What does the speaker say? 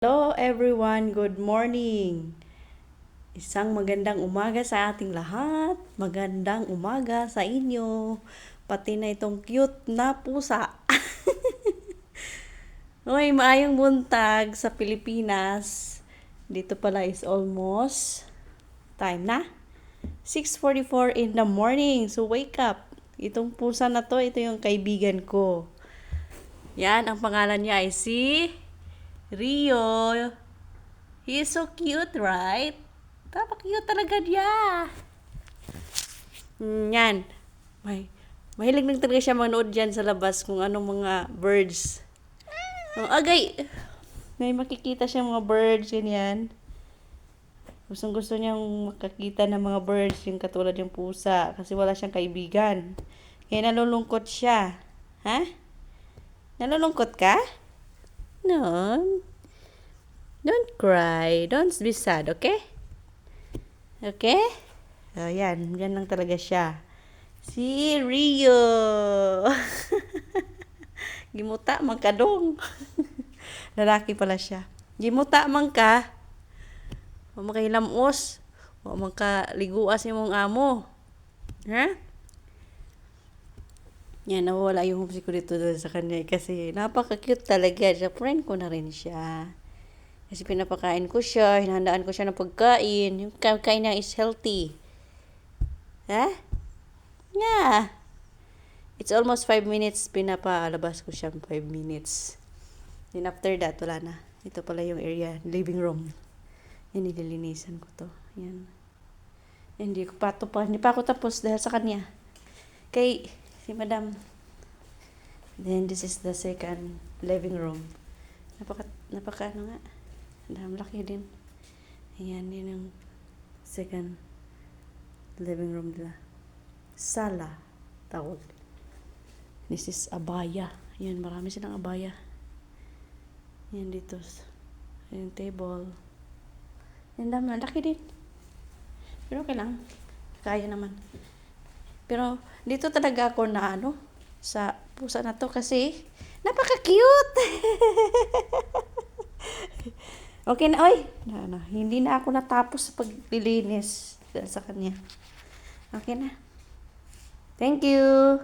Hello everyone, good morning. Isang magandang umaga sa ating lahat. Magandang umaga sa inyo. Pati na itong cute na pusa. Hoy, maayong buntag sa Pilipinas. Dito pala is almost time na. 6:44 in the morning. So wake up. Itong pusa na to, ito yung kaibigan ko. Yan, ang pangalan niya ay si Rio. He is so cute, right? Cute talaga niya. Yan. Mahilig lang talaga siya manood dyan sa labas kung anong mga birds. Agay! May makikita siyang mga birds, ganyan. Gustong gusto niyang makakita ng mga birds, yung katulad yung pusa, kasi wala siyang kaibigan. Kaya nalulungkot siya. Ha? Nalulungkot ka? No. Don't cry. Don't be sad, okay? Okay? Yan. Yan lang talaga siya. Si Rio. Gimuta man ka dong. Lalaki pala siya. Gimuta man ka. Wa man ka hilamos. Wa man ka liguas imong amo. Ha? Yan, nawawala yung homesick ko dito sa kanya kasi napaka-cute talaga. Siya, friend ko na rin siya. Kasi pinapakain ko siya, hinahandaan ko siya ng pagkain. Yung kain niya is healthy. Ha? Yeah. It's almost 5 minutes. Pinapalabas ko siya 5 minutes. Then after that, wala na. Ito pala yung area, living room. Yan, nililinisan ko to. Yan. Hindi pa ako tapos dahil sa kanya. Kay si madam. Then this is the second living room. Napaka ano nga. Laki din. Ayan, yun ang second living room nila. Sala, tawag. This is abaya. Ayan, marami silang abaya. Ayan dito. Ayan, table. Ayan, dami. Laki din. Pero okay lang. Kaya naman. Pero, dito talaga ako na sa pusa na to kasi napaka-cute! Okay na, oy. Hindi na ako natapos sa paglilinis sa kanya. Okay na. Thank you.